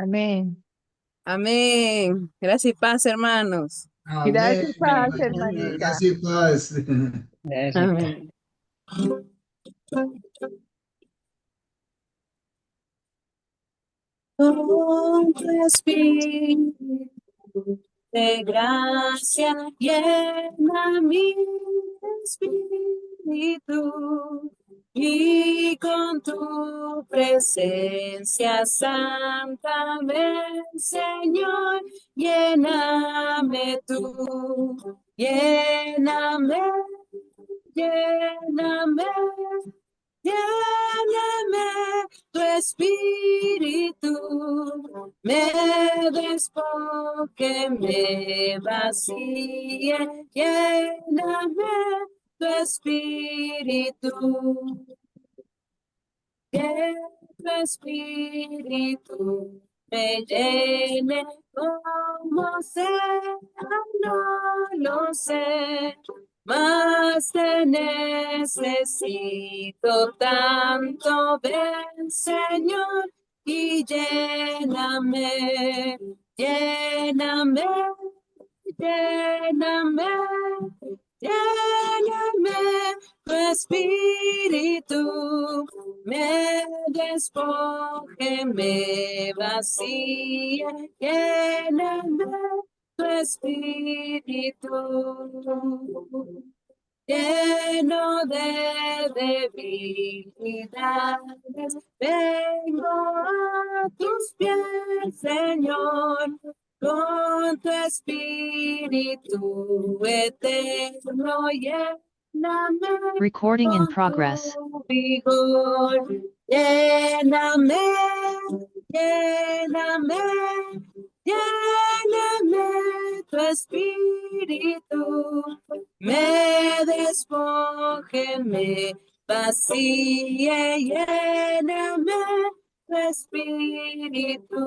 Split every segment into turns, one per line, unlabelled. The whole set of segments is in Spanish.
Amén.
Amén. Gracias y paz, hermanos.
Amén.
Gracias, paz,
Amén.
hermanita.
Gracias y paz.
Amén. Con tu espíritu de gracia llena mi espíritu y con tu presencia santa ven, Señor, lléname tú, lléname, lléname. Lléname tu espíritu, me despoje, me vacíe, lléname tu espíritu, que tu espíritu me llene como sea, no lo sé. Mas te necesito tanto, ven Señor y lléname, lléname, lléname, lléname, tu espíritu me despoje, me vacíe, lléname tu espíritu lleno de debilidades, vengo a tus pies, Señor, con tu espíritu eterno, lléname
Recording in
con
progress.
tu vigor, lléname, lléname, lléname tu espíritu, me despoje, me vacíe, lléname tu espíritu.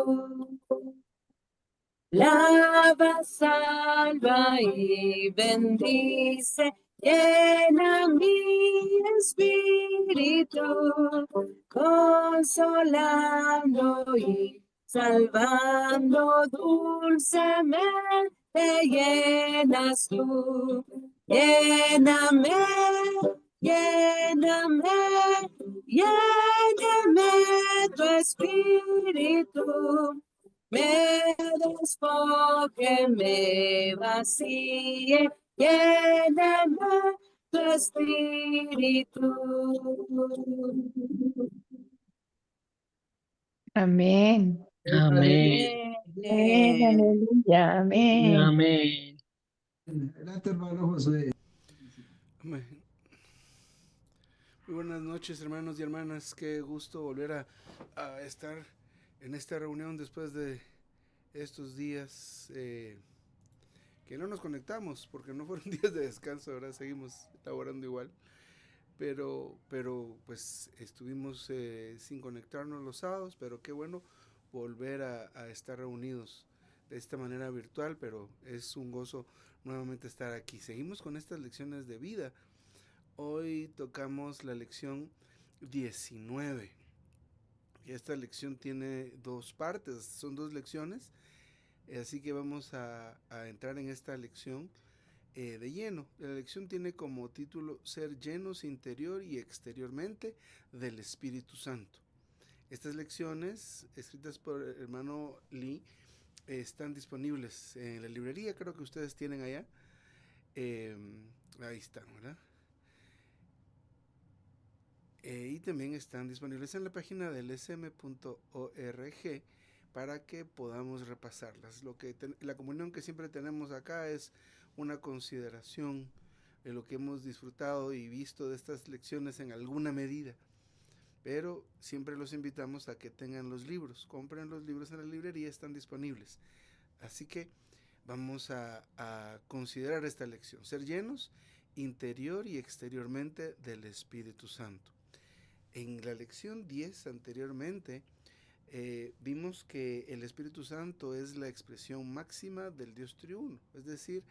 Lava, salva y bendice, llena mi espíritu, consolando y salvando dulcemente, llenas tú, lléname, lléname, lléname tu espíritu. Me despoje, me vacíe, lléname tu espíritu.
Amén.
Amén.
Amén,
Amén.
aleluya, amén.
Amén.
Adelante, hermano José.
Amén. Muy buenas noches, hermanos y hermanas. Qué gusto volver a estar en esta reunión después de estos días que no nos conectamos porque no fueron días de descanso. Ahora seguimos laborando igual, pero pues estuvimos sin conectarnos los sábados, pero qué bueno volver a estar reunidos de esta manera virtual, pero es un gozo nuevamente estar aquí. Seguimos con estas lecciones de vida. Hoy tocamos la lección 19. Y esta lección tiene dos partes, son dos lecciones, así que vamos a entrar en esta lección de lleno. La lección tiene como título Ser llenos interior y exteriormente del Espíritu Santo. Estas lecciones, escritas por el hermano Lee, están disponibles en la librería, creo que ustedes tienen allá. Ahí están, ¿verdad? Y también están disponibles en la página del sm.org para que podamos repasarlas. La comunión que siempre tenemos acá es una consideración de lo que hemos disfrutado y visto de estas lecciones en alguna medida. Pero siempre los invitamos a que tengan los libros, compren los libros en la librería, están disponibles. Así que vamos a considerar esta lección, ser llenos interior y exteriormente del Espíritu Santo. En la lección 10 anteriormente vimos que el Espíritu Santo es la expresión máxima del Dios triuno, es decir,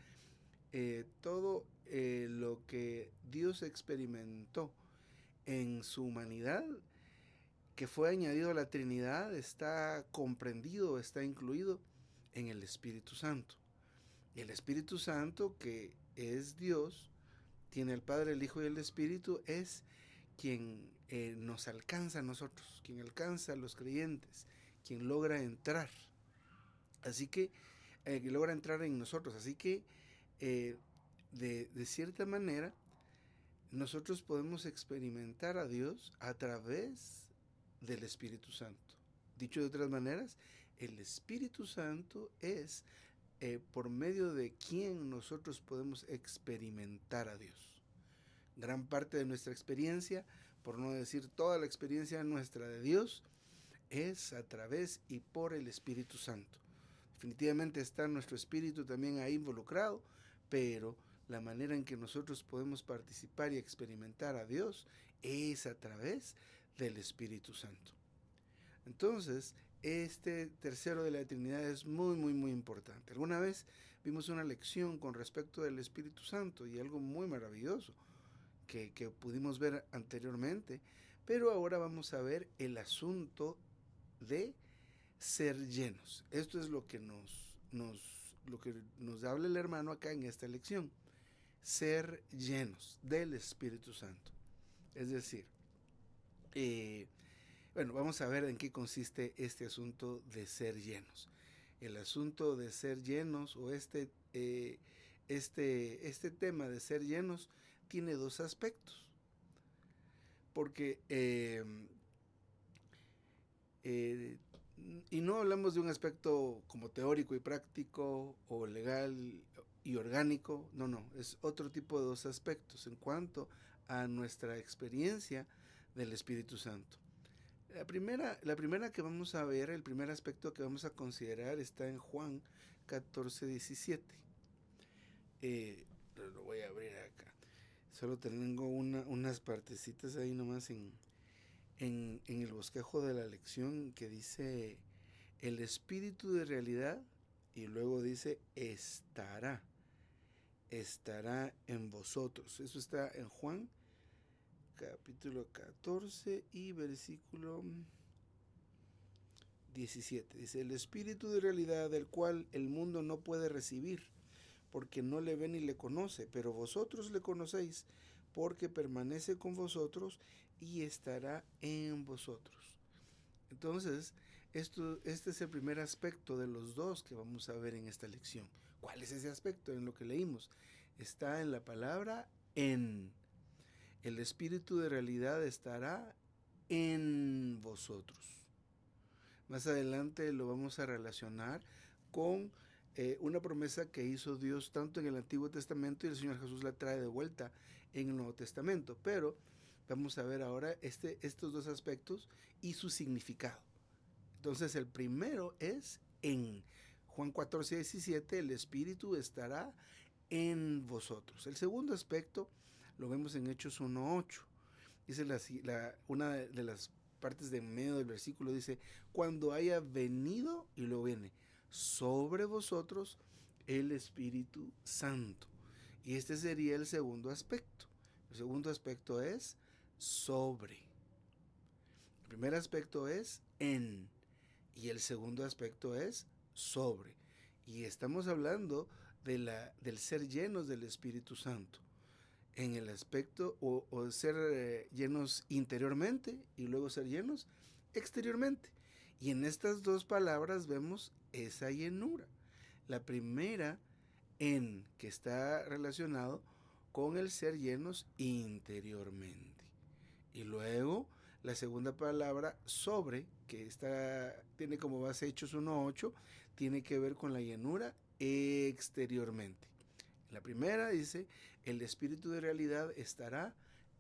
todo lo que Dios experimentó en su humanidad que fue añadido a la Trinidad está comprendido, está incluido en el Espíritu Santo. Y el Espíritu Santo, que es Dios, tiene el Padre, el Hijo y el Espíritu, es quien nos alcanza a nosotros, quien alcanza a los creyentes, quien logra entrar. Así que, logra entrar en nosotros. Así que, de cierta manera, nosotros podemos experimentar a Dios a través del Espíritu Santo. Dicho de otras maneras, el Espíritu Santo es por medio de quien nosotros podemos experimentar a Dios. Gran parte de nuestra experiencia, por no decir toda la experiencia nuestra de Dios, es a través y por el Espíritu Santo. Definitivamente está nuestro espíritu también ahí involucrado, pero la manera en que nosotros podemos participar y experimentar a Dios es a través del Espíritu Santo. Entonces, este tercero de la Trinidad es muy, muy, muy importante. Alguna vez vimos una lección con respecto del Espíritu Santo y algo muy maravilloso que pudimos ver anteriormente, pero ahora vamos a ver el asunto de ser llenos. Esto es lo que nos habla el hermano acá en esta lección. Ser llenos del Espíritu Santo. Es decir, bueno, vamos a ver en qué consiste este asunto de ser llenos. El asunto de ser llenos o este tema de ser llenos tiene dos aspectos. Porque y no hablamos de un aspecto como teórico y práctico o legal y orgánico, no, es otro tipo de dos aspectos en cuanto a nuestra experiencia del Espíritu Santo. La primera que vamos a ver, el primer aspecto que vamos a considerar está en Juan 14, 17. Lo voy a abrir acá. Solo tengo unas partecitas ahí nomás en el bosquejo de la lección que dice el espíritu de realidad y luego dice estará en vosotros. Eso está en Juan capítulo 14 y versículo 17. Dice el espíritu de realidad del cual el mundo no puede recibir porque no le ve ni le conoce, pero vosotros le conocéis porque permanece con vosotros y estará en vosotros. Entonces, este es el primer aspecto de los dos que vamos a ver en esta lección. ¿Cuál es ese aspecto? En lo que leímos. Está en la palabra en. El espíritu de realidad estará en vosotros. Más adelante lo vamos a relacionar con una promesa que hizo Dios tanto en el Antiguo Testamento y el Señor Jesús la trae de vuelta en el Nuevo Testamento. Pero vamos a ver ahora estos dos aspectos y su significado. Entonces el primero es en Juan 14, 17, el Espíritu estará en vosotros. El segundo aspecto lo vemos en Hechos 1, 8. Dice una de las partes de medio del versículo, dice, cuando haya venido, y luego viene, sobre vosotros el Espíritu Santo. Y este sería el segundo aspecto. El segundo aspecto es sobre. El primer aspecto es en. Y el segundo aspecto es sobre. Y estamos hablando del ser llenos del Espíritu Santo. En el aspecto o ser llenos interiormente y luego ser llenos exteriormente. Y en estas dos palabras vemos esa llenura. La primera en, que está relacionado con el ser llenos interiormente. Y luego la segunda palabra sobre, que tiene como base Hechos 1.8, tiene que ver con la llenura exteriormente. La primera dice, el espíritu de realidad estará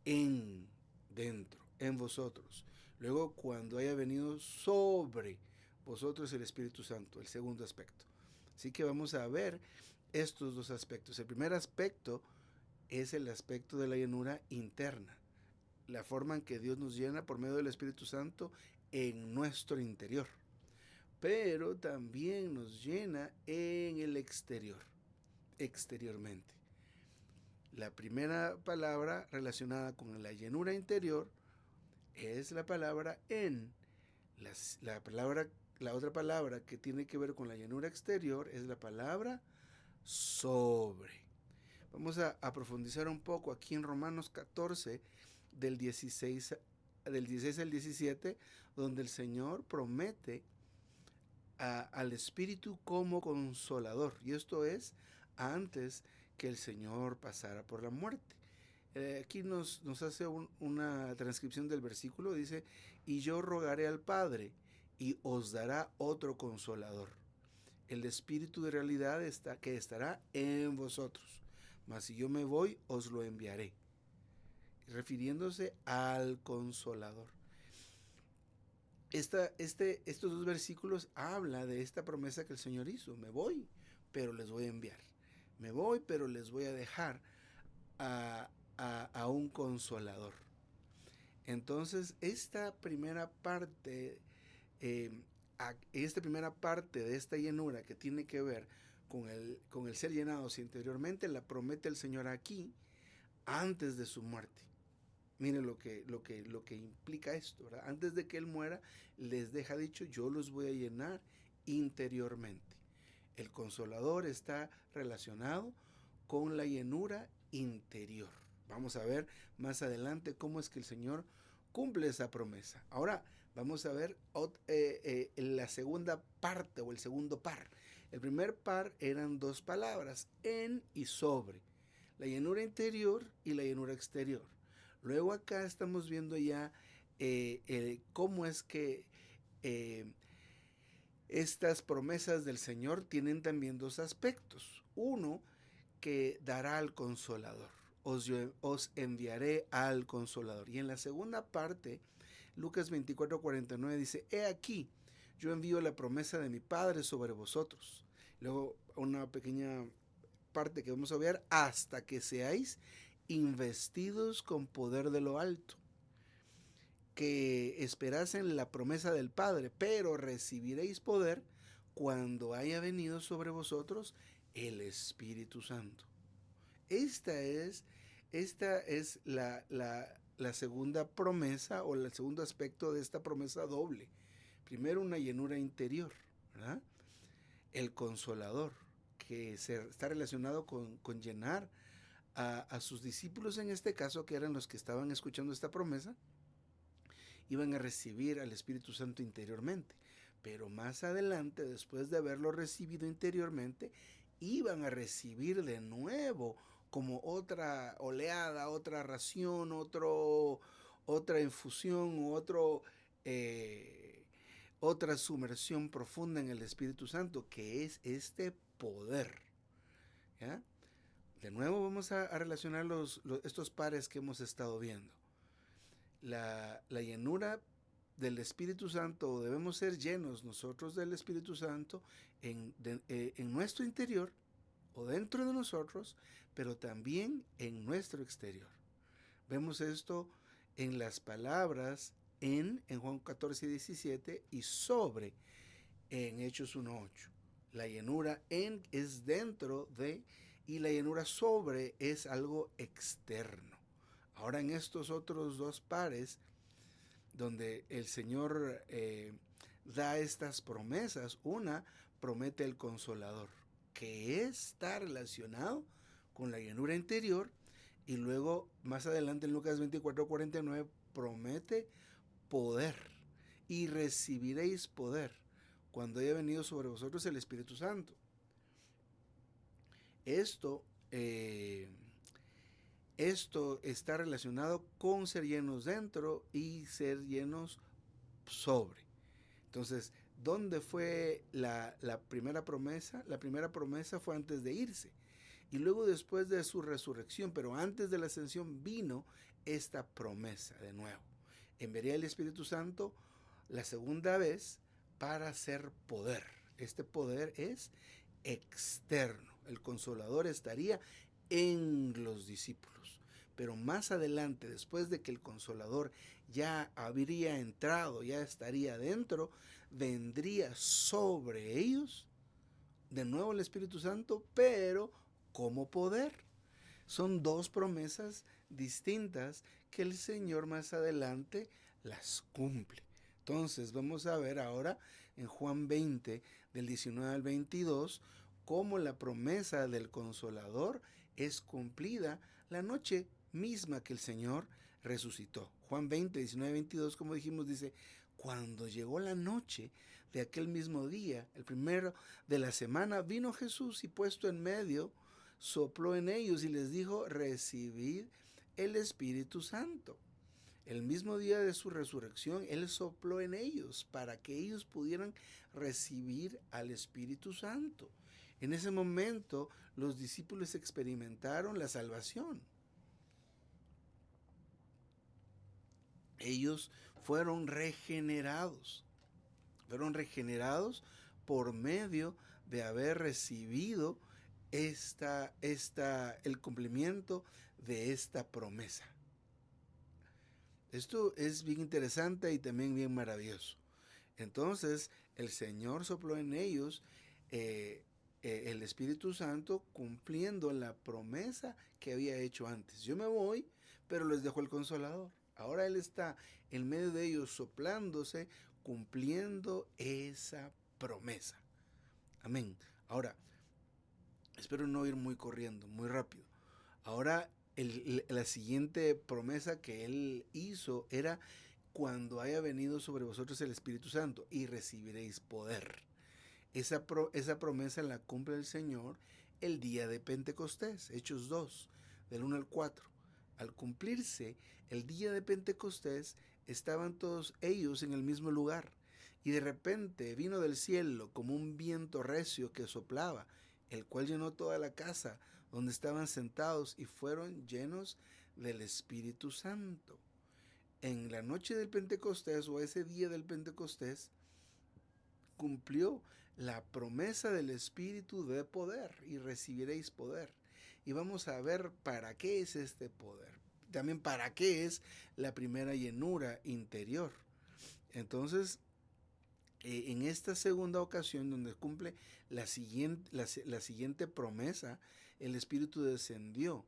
dentro, en vosotros. Luego, cuando haya venido sobre vosotros el Espíritu Santo, el segundo aspecto. Así que vamos a ver estos dos aspectos. El primer aspecto es el aspecto de la llenura interna, la forma en que Dios nos llena por medio del Espíritu Santo en nuestro interior, pero también nos llena en el exterior, exteriormente. La primera palabra relacionada con la llenura interior es la palabra en. La otra palabra que tiene que ver con la llenura exterior es la palabra sobre. Vamos a profundizar un poco aquí en Romanos 14, del 16 al 17, donde el Señor promete al Espíritu como consolador. Y esto es antes que el Señor pasara por la muerte. Aquí nos hace una transcripción del versículo. Dice, y yo rogaré al Padre y os dará otro consolador, el Espíritu de realidad que estará en vosotros. Mas si yo me voy, os lo enviaré. Refiriéndose al consolador. Estos dos versículos hablan de esta promesa que el Señor hizo. Me voy, pero les voy a enviar. Me voy, pero les voy a dejar a un consolador. Entonces, esta primera parte de esta llenura que tiene que ver con el ser llenados interiormente, la promete el Señor aquí antes de su muerte. Miren lo que implica esto, ¿verdad? Antes de que Él muera, les deja dicho, yo los voy a llenar interiormente. El consolador está relacionado con la llenura interior. Vamos a ver más adelante cómo es que el Señor cumple esa promesa. Ahora vamos a ver la segunda parte o el segundo par. El primer par eran dos palabras, en y sobre. La llenura interior y la llenura exterior. Luego acá estamos viendo ya cómo es que estas promesas del Señor tienen también dos aspectos. Uno, que dará al consolador. Os enviaré al consolador. Y en la segunda parte, Lucas 24:49 dice, he aquí, yo envío la promesa de mi Padre sobre vosotros. Luego una pequeña parte que vamos a ver, hasta que seáis investidos con poder de lo alto, que esperasen la promesa del Padre, pero recibiréis poder cuando haya venido sobre vosotros el Espíritu Santo. Esta es la segunda promesa o el segundo aspecto de esta promesa doble. Primero, una llenura interior, ¿verdad? El consolador, que está relacionado con llenar a sus discípulos, en este caso, que eran los que estaban escuchando esta promesa, iban a recibir al Espíritu Santo interiormente. Pero más adelante, después de haberlo recibido interiormente, iban a recibir de nuevo como otra oleada, otra ración, otra infusión, otra sumersión profunda en el Espíritu Santo, que es este poder. ¿Ya? De nuevo vamos a relacionar estos pares que hemos estado viendo. La llenura del Espíritu Santo, debemos ser llenos nosotros del Espíritu Santo en nuestro interior o dentro de nosotros, pero también en nuestro exterior. Vemos esto en las palabras en Juan 14:17 y sobre en Hechos 1:8. La llenura en es dentro de y la llenura sobre es algo externo. Ahora en estos otros dos pares donde el Señor da estas promesas, una promete el consolador, que está relacionado con la llenura interior, y luego más adelante en Lucas 24:49 promete poder, y recibiréis poder cuando haya venido sobre vosotros el Espíritu Santo. Esto está relacionado con ser llenos dentro y ser llenos sobre. Entonces, ¿dónde fue la primera promesa? La primera promesa fue antes de irse. Y luego después de su resurrección, pero antes de la ascensión, vino esta promesa de nuevo. Enviaría el Espíritu Santo la segunda vez para hacer poder. Este poder es externo. El Consolador estaría en los discípulos. Pero más adelante, después de que el Consolador ya habría entrado, ya estaría dentro, vendría sobre ellos de nuevo el Espíritu Santo, pero como poder. Son dos promesas distintas que el Señor más adelante las cumple. Entonces vamos a ver ahora en Juan 20, del 19 al 22, cómo la promesa del Consolador es cumplida la noche misma que el Señor resucitó. Juan 20, 19 al 22, como dijimos, dice: cuando llegó la noche de aquel mismo día, el primero de la semana, vino Jesús y puesto en medio, sopló en ellos y les dijo: recibid el Espíritu Santo. El mismo día de su resurrección, Él sopló en ellos para que ellos pudieran recibir al Espíritu Santo. En ese momento, los discípulos experimentaron la salvación. Ellos fueron regenerados por medio de haber recibido el cumplimiento de esta promesa. Esto es bien interesante y también bien maravilloso. Entonces, el Señor sopló en ellos el Espíritu Santo, cumpliendo la promesa que había hecho antes. Yo me voy, pero les dejo el Consolador. Ahora Él está en medio de ellos soplándose, cumpliendo esa promesa. Amén. Ahora, espero no ir muy corriendo, muy rápido. Ahora, la siguiente promesa que Él hizo era: cuando haya venido sobre vosotros el Espíritu Santo, y recibiréis poder. Esa promesa la cumple el Señor el día de Pentecostés, Hechos 2, del 1 al 4. Al cumplirse el día de Pentecostés, estaban todos ellos en el mismo lugar, y de repente vino del cielo como un viento recio que soplaba, el cual llenó toda la casa donde estaban sentados, y fueron llenos del Espíritu Santo. En la noche del Pentecostés, o ese día del Pentecostés, cumplió la promesa del Espíritu de poder: y recibiréis poder. Y vamos a ver para qué es este poder. También para qué es la primera llenura interior. Entonces, en esta segunda ocasión, donde cumple la siguiente promesa, el Espíritu descendió.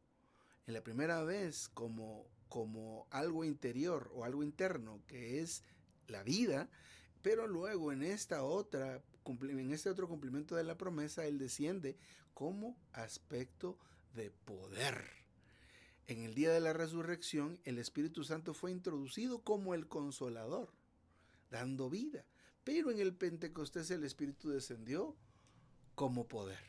En la primera vez como algo interior o algo interno, que es la vida, pero luego en este otro cumplimiento de la promesa, Él desciende como aspecto de poder. En el día de la resurrección, el Espíritu Santo fue introducido como el Consolador, dando vida. Pero en el Pentecostés el Espíritu descendió como poder.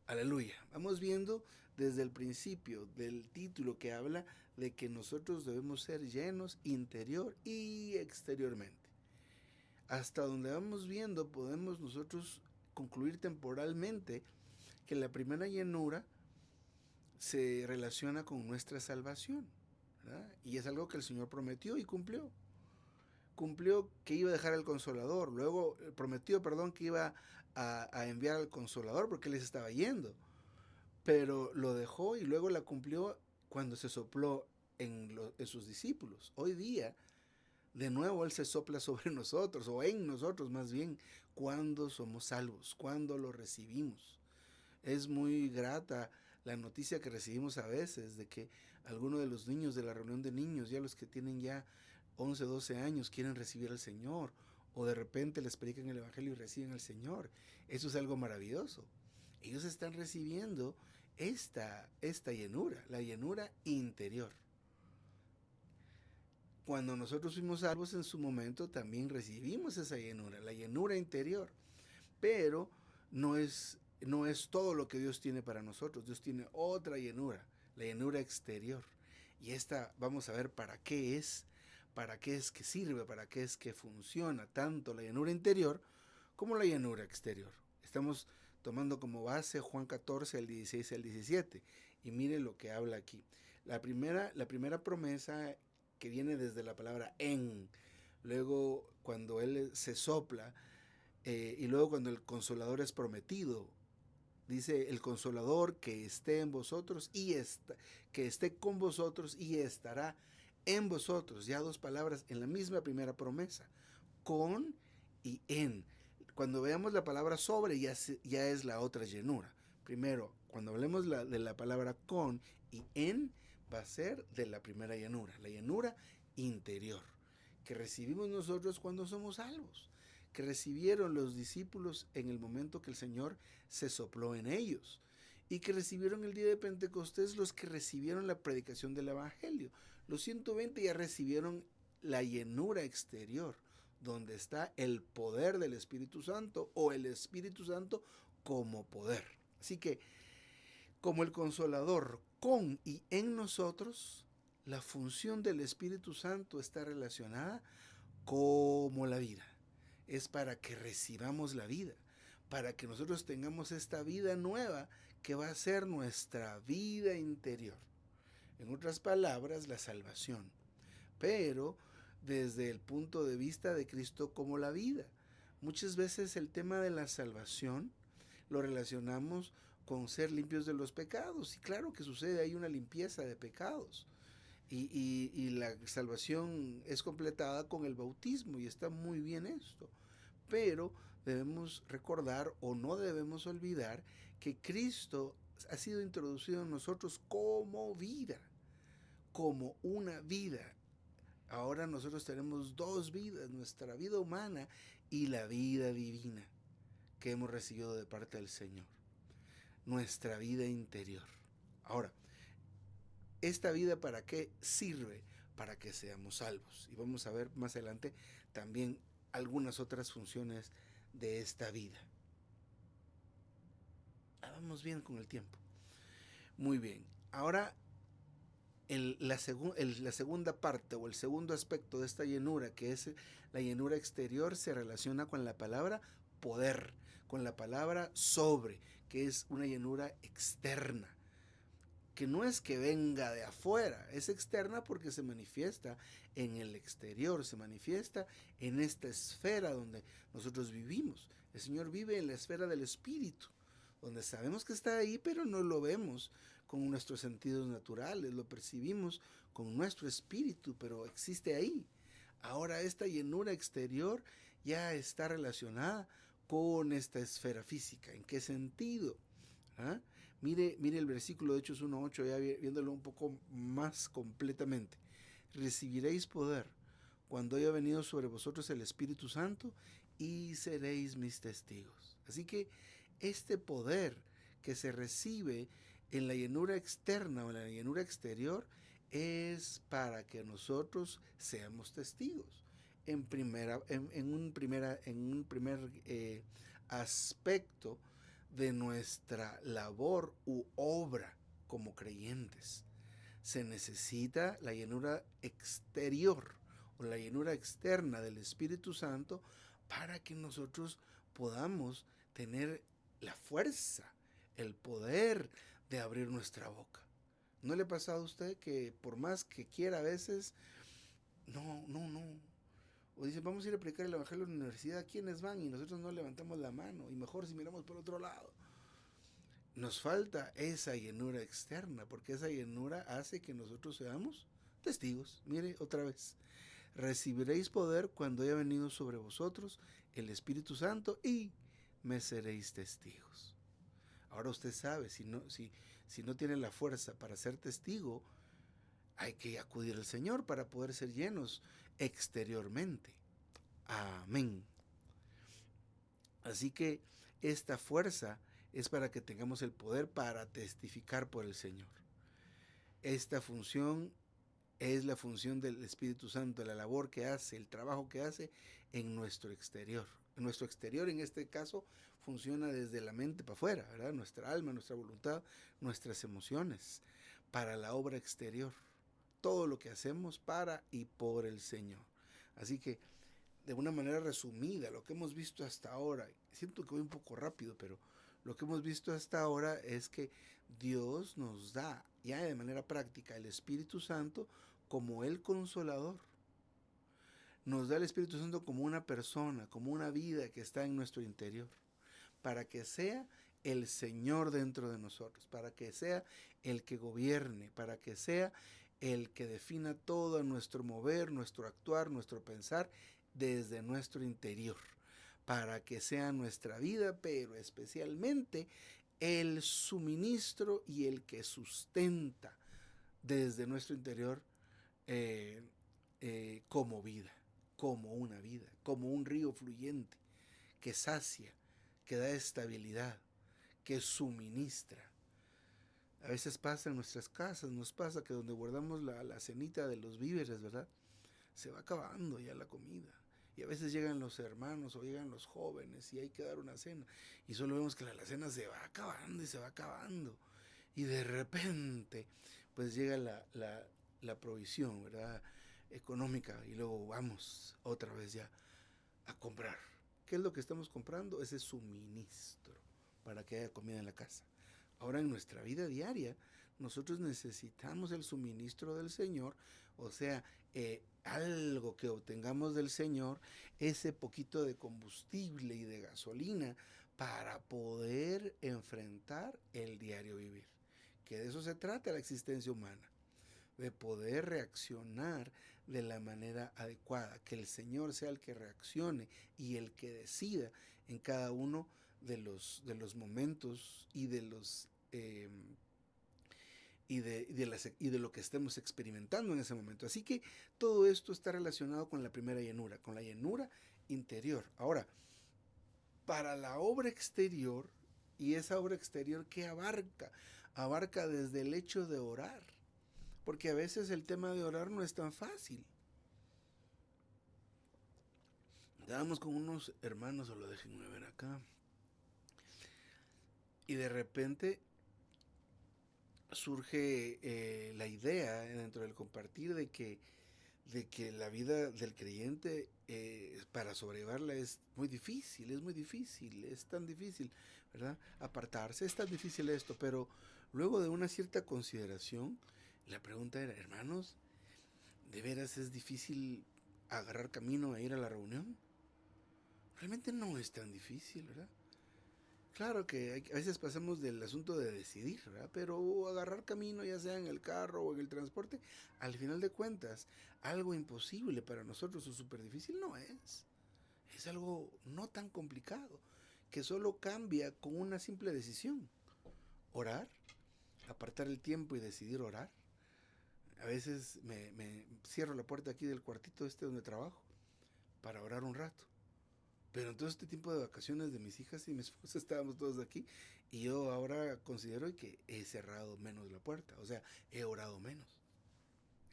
Aleluya. Vamos viendo desde el principio del título que habla de que nosotros debemos ser llenos interior y exteriormente. Hasta donde vamos viendo, podemos nosotros concluir temporalmente que la primera llenura se relaciona con nuestra salvación, ¿verdad? Y es algo que el Señor prometió y cumplió. Cumplió que iba a dejar al Consolador, luego prometió, que iba a enviar al Consolador porque Él les estaba yendo, pero lo dejó y luego la cumplió cuando se sopló en sus discípulos. Hoy día, de nuevo, Él se sopla sobre nosotros, o en nosotros más bien, cuando somos salvos, cuando lo recibimos. Es muy grata la noticia que recibimos a veces de que algunos de los niños de la reunión de niños, ya los que tienen ya 11, 12 años, quieren recibir al Señor, o de repente les predican el Evangelio y reciben al Señor. Eso es algo maravilloso. Ellos están recibiendo esta llenura, la llenura interior. Cuando nosotros fuimos salvos en su momento, también recibimos esa llenura, la llenura interior. Pero no es todo lo que Dios tiene para nosotros. Dios tiene otra llenura, la llenura exterior. Y esta vamos a ver para qué es que sirve, para qué es que funciona, tanto la llenura interior como la llenura exterior. Estamos tomando como base Juan 14, el 16 al 17. Y mire lo que habla aquí. La primera promesa, que viene desde la palabra en, luego cuando Él se sopla, y luego cuando el Consolador es prometido, dice: el Consolador que esté en vosotros que esté con vosotros y estará en vosotros. Ya dos palabras en la misma primera promesa: con y en. Cuando veamos la palabra sobre, ya es la otra llenura. Primero, cuando hablemos de la palabra con y en, va a ser de la primera llenura, la llenura interior, que recibimos nosotros cuando somos salvos, que recibieron los discípulos en el momento que el Señor se sopló en ellos, y que recibieron el día de Pentecostés los que recibieron la predicación del Evangelio. Los 120 ya recibieron la llenura exterior, donde está el poder del Espíritu Santo, o el Espíritu Santo como poder. Así que, como el Consolador con y en nosotros, la función del Espíritu Santo está relacionada como la vida. Es para que recibamos la vida, para que nosotros tengamos esta vida nueva que va a ser nuestra vida interior. En otras palabras, la salvación. Pero desde el punto de vista de Cristo como la vida. Muchas veces el tema de la salvación lo relacionamos con ser limpios de los pecados. Y claro que sucede, hay una limpieza de pecados. Y la salvación es completada con el bautismo, y está muy bien esto. Pero debemos recordar, o no debemos olvidar, que Cristo ha sido introducido en nosotros como vida, como una vida. Ahora nosotros tenemos dos vidas, nuestra vida humana y la vida divina que hemos recibido de parte del Señor, nuestra vida interior. Ahora, ¿esta vida para qué sirve? Para que seamos salvos. Y vamos a ver más adelante también algunas otras funciones de esta vida. Vamos bien con el tiempo. Muy bien. Ahora, la segunda parte o el segundo aspecto de esta llenura, que es la llenura exterior, se relaciona con la palabra poder, con la palabra sobre, que es una llenura externa, que no es que venga de afuera, es externa porque se manifiesta en el exterior, se manifiesta en esta esfera donde nosotros vivimos. El Señor vive en la esfera del Espíritu, donde sabemos que está ahí, pero no lo vemos con nuestros sentidos naturales, lo percibimos con nuestro espíritu, pero existe ahí. Ahora esta llenura exterior ya está relacionada con esta esfera física. ¿En qué sentido? ¿Ah? Mire el versículo de Hechos 1:8, ya viéndolo un poco más completamente. Recibiréis poder cuando haya venido sobre vosotros el Espíritu Santo, y seréis mis testigos. Así que este poder que se recibe en la llenura externa o en la llenura exterior es para que nosotros seamos testigos. En un primer aspecto de nuestra labor u obra como creyentes, se necesita la llenura exterior o la llenura externa del Espíritu Santo para que nosotros podamos tener la fuerza, el poder de abrir nuestra boca. ¿No le ha pasado a usted que por más que quiera a veces, no? O dice, vamos a ir a predicar el Evangelio en la universidad, ¿quiénes van? Y nosotros no levantamos la mano, y mejor si miramos por otro lado. Nos falta esa llenura externa, porque esa llenura hace que nosotros seamos testigos. Mire otra vez. Recibiréis poder cuando haya venido sobre vosotros el Espíritu Santo, y me seréis testigos. Ahora usted sabe, si no tiene la fuerza para ser testigo, hay que acudir al Señor para poder ser llenos exteriormente. Amén. Así que esta fuerza es para que tengamos el poder para testificar por el Señor. Esta función es la función del Espíritu Santo, la labor que hace, el trabajo que hace en nuestro exterior. En nuestro exterior, en este caso, funciona desde la mente para afuera, ¿verdad? Nuestra alma, nuestra voluntad, nuestras emociones, para la obra exterior. Todo lo que hacemos para y por el Señor. Así que, de una manera resumida, lo que hemos visto hasta ahora, siento que voy un poco rápido, pero lo que hemos visto hasta ahora es que Dios nos da ya de manera práctica el Espíritu Santo como el Consolador. Nos da el Espíritu Santo como una persona, como una vida que está en nuestro interior, para que sea el Señor dentro de nosotros, para que sea el que gobierne, para que sea el que defina todo nuestro mover, nuestro actuar, nuestro pensar desde nuestro interior, para que sea nuestra vida, pero especialmente el suministro y el que sustenta desde nuestro interior como vida. como una vida, como un río fluyente que sacia, que da estabilidad, que suministra. A veces pasa en nuestras casas, nos pasa que donde guardamos la cenita de los víveres, ¿verdad? Se va acabando ya la comida. Y a veces llegan los hermanos o llegan los jóvenes y hay que dar una cena. Y solo vemos que la cena se va acabando y se va acabando. Y de repente, pues llega la provisión, ¿verdad? Económica. Y luego vamos otra vez ya a comprar. ¿Qué es lo que estamos comprando? Ese suministro para que haya comida en la casa. Ahora en nuestra vida diaria, nosotros necesitamos el suministro del Señor, o sea, algo que obtengamos del Señor, ese poquito de combustible y de gasolina para poder enfrentar el diario vivir. Que de eso se trata la existencia humana, de poder reaccionar de la manera adecuada, que el Señor sea el que reaccione y el que decida en cada uno de los momentos y de los y de lo que estemos experimentando en ese momento. Así que todo esto está relacionado con la primera llenura, con la llenura interior. Ahora, para la obra exterior, y esa obra exterior, ¿qué abarca? Abarca desde el hecho de orar, porque a veces el tema de orar no es tan fácil. Estábamos con unos hermanos, o lo déjenme ver acá, y de repente surge la idea dentro del compartir de que la vida del creyente para sobrellevarla es muy difícil, es tan difícil, ¿verdad? Apartarse, es tan difícil esto, pero luego de una cierta consideración, la pregunta era, hermanos, ¿de veras es difícil agarrar camino e ir a la reunión? Realmente no es tan difícil, ¿verdad? Claro que a veces pasamos del asunto de decidir, ¿verdad? Pero agarrar camino, ya sea en el carro o en el transporte, al final de cuentas, algo imposible para nosotros o súper difícil no es. Es algo no tan complicado, que solo cambia con una simple decisión. Orar, apartar el tiempo y decidir orar. A veces me cierro la puerta aquí del cuartito donde trabajo para orar un rato. Pero en todo este tiempo de vacaciones de mis hijas y mi esposa estábamos todos aquí y yo ahora considero que he cerrado menos la puerta, o sea, he orado menos.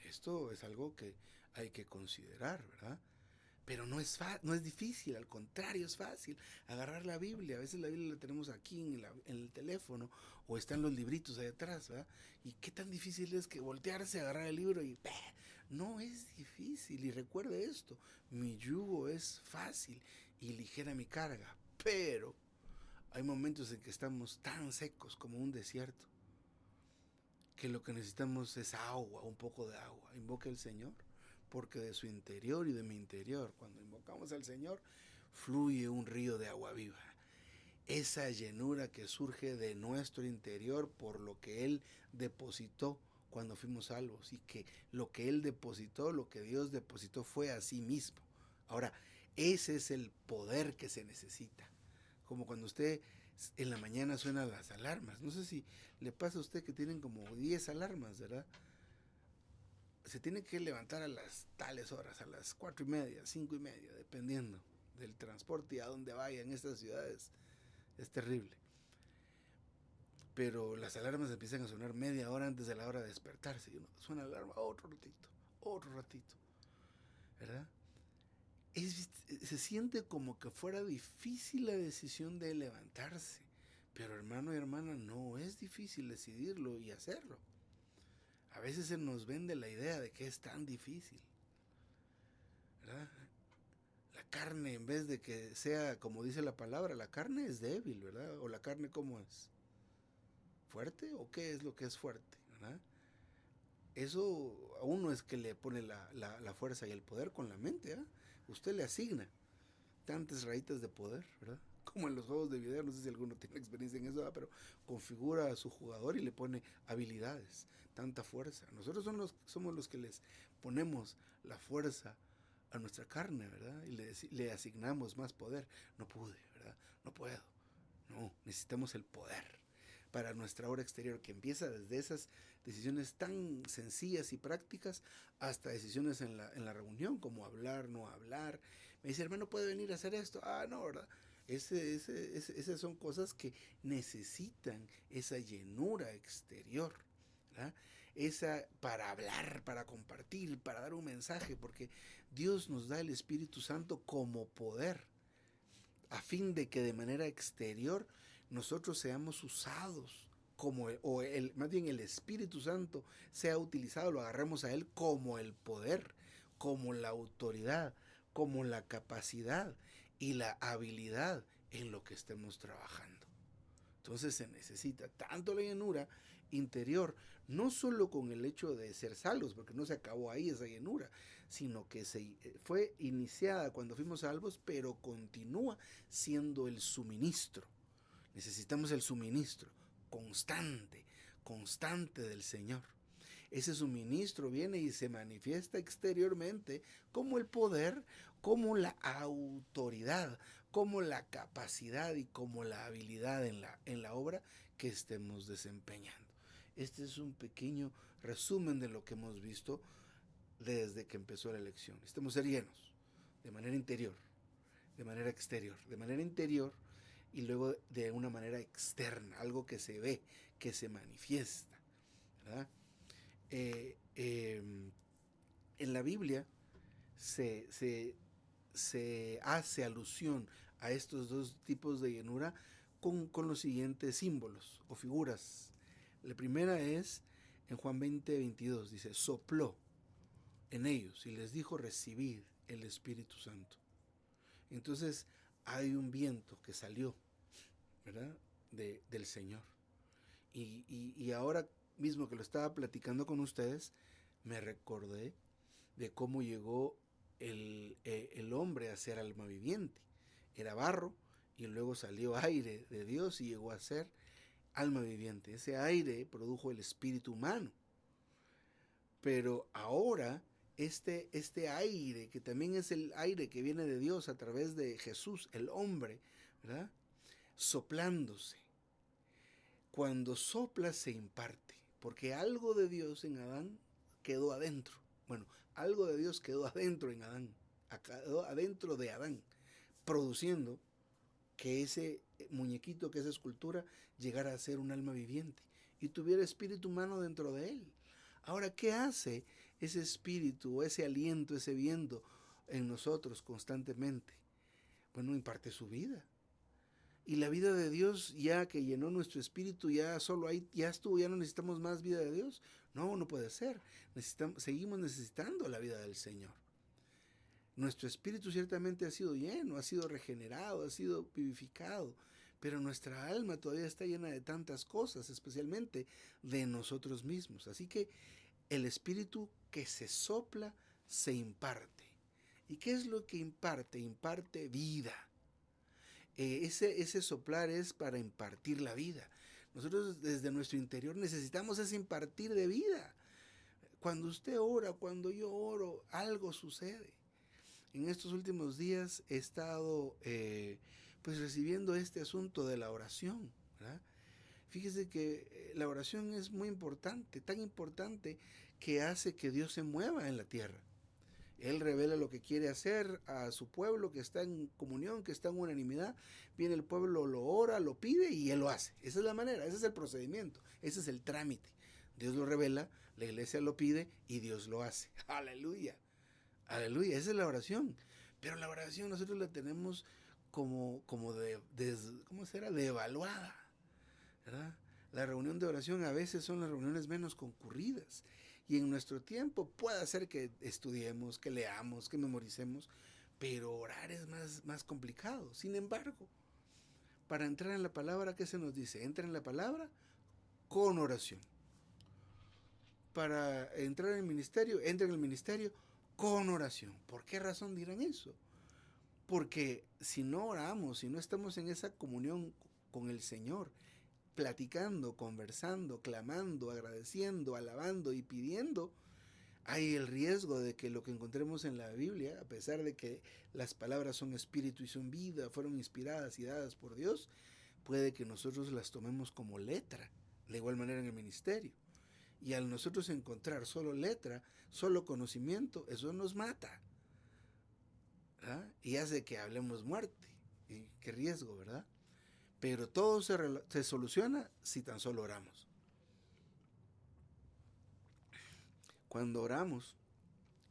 Esto es algo que hay que considerar, ¿verdad? Pero no es difícil, al contrario, es fácil agarrar la Biblia. A veces la Biblia la tenemos aquí en el teléfono o están los libritos ahí atrás, ¿verdad? Y qué tan difícil es que voltearse, agarrar el libro y no es difícil. Y recuerde esto, mi yugo es fácil y ligera mi carga, pero hay momentos en que estamos tan secos como un desierto que lo que necesitamos es agua, un poco de agua. Invoque al Señor, porque de su interior y de mi interior, cuando invocamos al Señor, fluye un río de agua viva. Esa llenura que surge de nuestro interior por lo que Él depositó cuando fuimos salvos, y que lo que Él depositó, lo que Dios depositó fue a sí mismo. Ahora, ese es el poder que se necesita. Como cuando usted en la mañana suenan las alarmas. No sé si le pasa a usted que tienen como 10 alarmas, ¿verdad? Se tiene que levantar a las tales horas, a las 4:30, 5:30, dependiendo del transporte y a dónde vaya en estas ciudades. Es terrible. Pero las alarmas empiezan a sonar media hora antes de la hora de despertarse. Y uno suena la alarma otro ratito, ¿verdad? Se siente como que fuera difícil la decisión de levantarse. Pero hermano y hermana, no es difícil decidirlo y hacerlo. A veces se nos vende la idea de que es tan difícil, ¿verdad? La carne, en vez de que sea como dice la palabra, la carne es débil, ¿verdad? O la carne, ¿cómo es? ¿Fuerte? ¿O qué es lo que es fuerte? ¿Verdad? Eso a uno es que le pone la fuerza y el poder con la mente, ¿eh? Usted le asigna tantas rayitas de poder, ¿verdad? Como en los juegos de video, no sé si alguno tiene experiencia en eso, ¿verdad? Pero configura a su jugador y le pone habilidades, tanta fuerza. Nosotros somos los que les ponemos la fuerza a nuestra carne, ¿verdad? Y le asignamos más poder. No pude, ¿verdad? No puedo. No, necesitamos el poder para nuestra obra exterior, que empieza desde esas decisiones tan sencillas y prácticas hasta decisiones en la reunión, como hablar, no hablar. Me dice, hermano, ¿puede venir a hacer esto? Ah, no, ¿verdad? Esas son cosas que necesitan esa llenura exterior, ¿verdad? Esa para hablar, para compartir, para dar un mensaje, porque Dios nos da el Espíritu Santo como poder, a fin de que de manera exterior nosotros seamos usados como más bien el Espíritu Santo sea utilizado, lo agarremos a él como el poder, como la autoridad, como la capacidad y la habilidad en lo que estemos trabajando. Entonces se necesita tanto la llenura interior, no solo con el hecho de ser salvos, porque no se acabó ahí esa llenura, sino que fue iniciada cuando fuimos salvos, pero continúa siendo el suministro. Necesitamos el suministro constante del Señor. Ese suministro viene y se manifiesta exteriormente como el poder, como la autoridad, como la capacidad y como la habilidad en la obra que estemos desempeñando. Este es un pequeño resumen de lo que hemos visto desde que empezó la elección. Necesitamos ser llenos de manera interior, de manera exterior, de manera interior y luego de una manera externa, algo que se ve, que se manifiesta, ¿verdad? En la Biblia se hace alusión a estos dos tipos de llenura con los siguientes símbolos o figuras. La primera es en Juan 20:22, dice, sopló en ellos y les dijo recibid el Espíritu Santo. Entonces hay un viento que salió, ¿verdad? Del Señor. Y ahora mismo que lo estaba platicando con ustedes, me recordé de cómo llegó el hombre a ser alma viviente. Era barro y luego salió aire de Dios y llegó a ser alma viviente. Ese aire produjo el espíritu humano. Pero ahora este aire, que también es el aire que viene de Dios a través de Jesús, el hombre, ¿verdad? Soplándose. Cuando sopla se imparte, porque algo de Dios en Adán quedó adentro. Bueno, algo de Dios quedó adentro en Adán, quedó adentro de Adán, produciendo que ese muñequito, que esa escultura, llegara a ser un alma viviente y tuviera espíritu humano dentro de él. Ahora, ¿qué hace ese espíritu, ese aliento, ese viento en nosotros constantemente? Bueno, imparte su vida. Y la vida de Dios, ya que llenó nuestro espíritu, ya solo ahí, ya estuvo, ya no necesitamos más vida de Dios. No puede ser. Seguimos necesitando la vida del Señor. Nuestro espíritu ciertamente ha sido lleno, ha sido regenerado, ha sido vivificado, pero nuestra alma todavía está llena de tantas cosas, especialmente de nosotros mismos. Así que el espíritu que se sopla, se imparte. ¿Y qué es lo que imparte? Imparte vida. Ese soplar es para impartir la vida. Nosotros desde nuestro interior necesitamos ese impartir de vida. Cuando usted ora, cuando yo oro, algo sucede. En estos últimos días he estado pues recibiendo este asunto de la oración, ¿verdad? Fíjese que la oración es muy importante, tan importante que hace que Dios se mueva en la tierra. Él revela lo que quiere hacer a su pueblo que está en comunión, que está en unanimidad. Viene el pueblo, lo ora, lo pide y Él lo hace. Esa es la manera, ese es el procedimiento, ese es el trámite. Dios lo revela, la iglesia lo pide y Dios lo hace. Aleluya, aleluya, esa es la oración. Pero la oración nosotros la tenemos como ¿cómo será? Devaluada, ¿verdad? La reunión de oración a veces son las reuniones menos concurridas. Y en nuestro tiempo puede ser que estudiemos, que leamos, que memoricemos, pero orar es más complicado. Sin embargo, para entrar en la palabra, ¿qué se nos dice? Entra en la palabra con oración. Para entrar en el ministerio, entra en el ministerio con oración. ¿Por qué razón dirán eso? Porque si no oramos, si no estamos en esa comunión con el Señor, platicando, conversando, clamando, agradeciendo, alabando y pidiendo, hay el riesgo de que lo que encontremos en la Biblia, a pesar de que las palabras son espíritu y son vida, fueron inspiradas y dadas por Dios, puede que nosotros las tomemos como letra, de igual manera en el ministerio. Y al nosotros encontrar solo letra, solo conocimiento, eso nos mata. ¿Ah? Y hace que hablemos muerte. Y qué riesgo, ¿verdad? Pero todo se soluciona si tan solo oramos. Cuando oramos,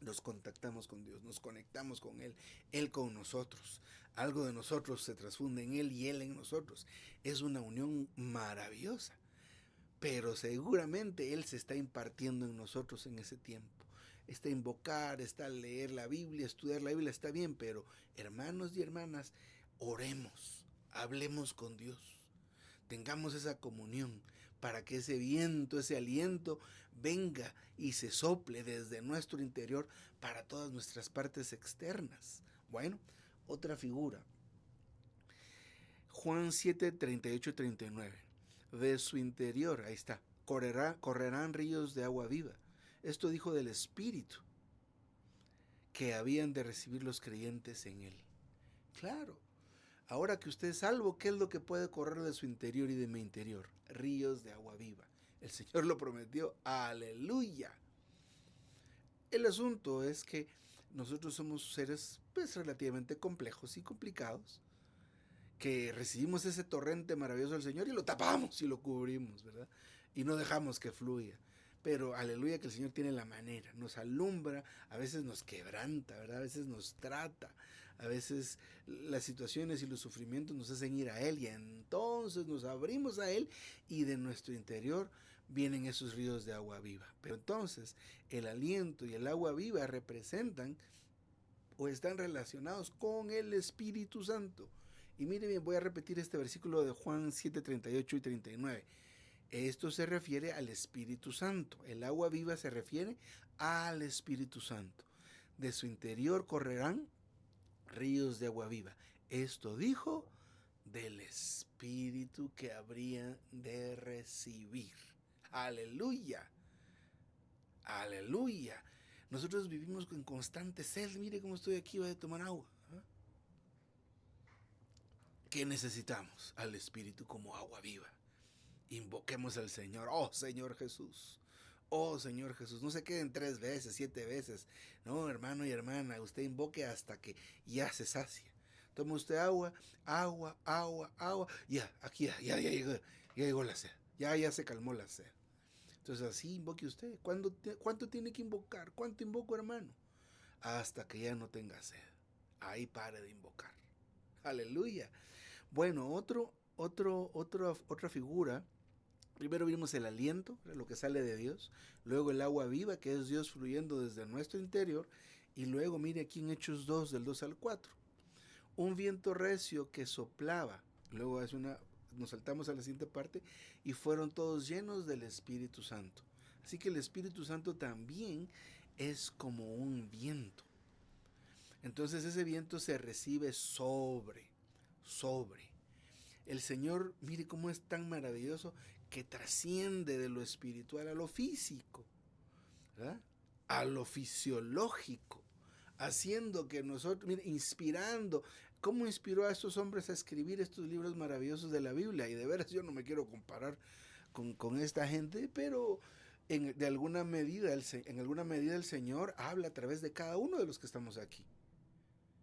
nos contactamos con Dios, nos conectamos con Él con nosotros. Algo de nosotros se transfunde en Él y Él en nosotros. Es una unión maravillosa. Pero seguramente Él se está impartiendo en nosotros en ese tiempo. Está invocar, está leer la Biblia, estudiar la Biblia, está bien, pero hermanos y hermanas, oremos, hablemos con Dios. Tengamos esa comunión para que ese viento, ese aliento venga y se sople desde nuestro interior para todas nuestras partes externas. Bueno, otra figura. Juan 7, 38 y 39. De su interior, ahí está, correrán ríos de agua viva. Esto dijo del Espíritu que habían de recibir los creyentes en Él. Claro. Ahora que usted es salvo, ¿qué es lo que puede correr de su interior y de mi interior? Ríos de agua viva. El Señor lo prometió. ¡Aleluya! El asunto es que nosotros somos seres pues relativamente complejos y complicados, que recibimos ese torrente maravilloso del Señor y lo tapamos y lo cubrimos, ¿verdad? Y no dejamos que fluya. Pero aleluya que el Señor tiene la manera, nos alumbra, a veces nos quebranta, ¿verdad? A veces nos trata, a veces las situaciones y los sufrimientos nos hacen ir a Él y entonces nos abrimos a Él y de nuestro interior vienen esos ríos de agua viva. Pero entonces el aliento y el agua viva representan o están relacionados con el Espíritu Santo. Y mire bien, voy a repetir este versículo de Juan 7, 38 y 39. Esto se refiere al Espíritu Santo. El agua viva se refiere al Espíritu Santo. De su interior correrán ríos de agua viva. Esto dijo del Espíritu que habría de recibir. Aleluya. Aleluya. Nosotros vivimos con constante sed. Mire cómo estoy aquí, voy a tomar agua. ¿Qué necesitamos? Al Espíritu como agua viva. Invoquemos al Señor. Oh Señor Jesús. Oh Señor Jesús. No se queden 3 veces, 7 veces. No, hermano y hermana, usted invoque hasta que ya se sacia. Toma usted agua, agua, agua, agua. Ya, aquí ya llegó la sed. Ya se calmó la sed. Entonces así invoque usted. ¿Cuánto tiene que invocar? ¿Cuánto invoco, hermano? Hasta que ya no tenga sed. Ahí pare de invocar. Aleluya. Bueno, otra figura. Primero vimos el aliento, lo que sale de Dios. Luego el agua viva, que es Dios fluyendo desde nuestro interior. Y luego mire aquí en Hechos 2, del 2 al 4. Un viento recio que soplaba. Luego nos saltamos a la siguiente parte. Y fueron todos llenos del Espíritu Santo. Así que el Espíritu Santo también es como un viento. Entonces ese viento se recibe sobre. El Señor, mire cómo es tan maravilloso que trasciende de lo espiritual a lo físico, ¿verdad? A lo fisiológico, haciendo que nosotros, mire, inspirando. ¿Cómo inspiró a estos hombres a escribir estos libros maravillosos de la Biblia? Y de veras yo no me quiero comparar con esta gente, pero en alguna medida el Señor habla a través de cada uno de los que estamos aquí.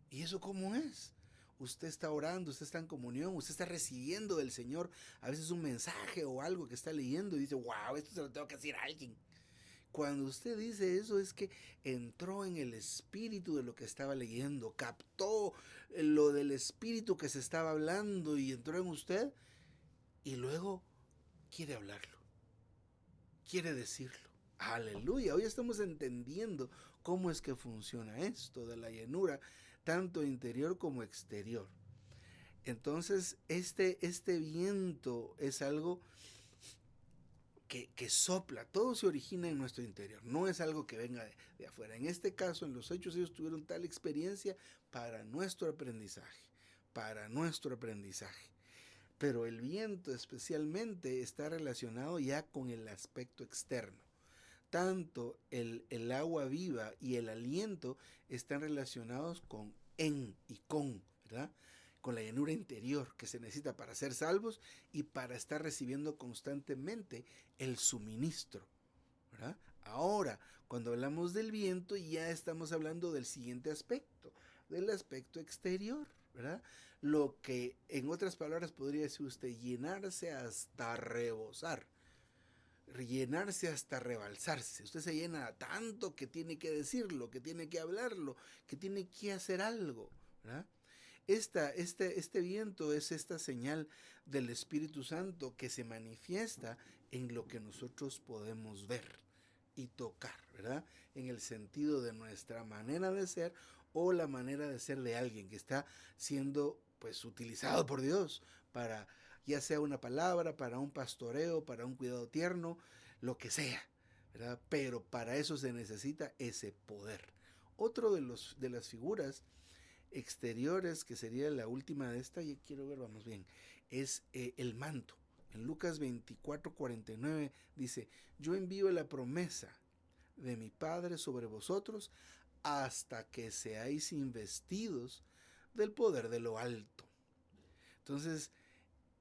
¿Y eso cómo es? Usted está orando, usted está en comunión, usted está recibiendo del Señor a veces un mensaje o algo que está leyendo y dice, wow, esto se lo tengo que decir a alguien. Cuando usted dice eso es que entró en el espíritu de lo que estaba leyendo, captó lo del espíritu que se estaba hablando y entró en usted y luego quiere hablarlo, quiere decirlo. Aleluya, hoy estamos entendiendo cómo es que funciona esto de la llenura, tanto interior como exterior. Entonces, este viento es algo que sopla, todo se origina en nuestro interior, no es algo que venga de afuera. En este caso, en los Hechos, ellos tuvieron tal experiencia para nuestro aprendizaje, Pero el viento especialmente está relacionado ya con el aspecto externo. Tanto el agua viva y el aliento están relacionados con y con, ¿verdad? con la llenura interior que se necesita para ser salvos y para estar recibiendo constantemente el suministro, ¿verdad? Ahora, cuando hablamos del viento, ya estamos hablando del siguiente aspecto, del aspecto exterior, ¿verdad? Lo que, en otras palabras, podría decir usted, llenarse hasta rebosar, llenarse hasta rebalsarse. Usted se llena tanto que tiene que decirlo, que tiene que hablarlo, que tiene que hacer algo, ¿verdad? Este viento es esta señal del Espíritu Santo que se manifiesta en lo que nosotros podemos ver y tocar, ¿verdad? En el sentido de nuestra manera de ser o la manera de ser de alguien que está siendo pues utilizado por Dios para ya sea una palabra, para un pastoreo, para un cuidado tierno, lo que sea, ¿verdad? Pero para eso se necesita ese poder. Otro de las figuras exteriores, que sería la última de esta, y quiero ver, vamos bien, es el manto. En Lucas 24:49 dice, yo envío la promesa de mi Padre sobre vosotros hasta que seáis investidos del poder de lo alto. Entonces,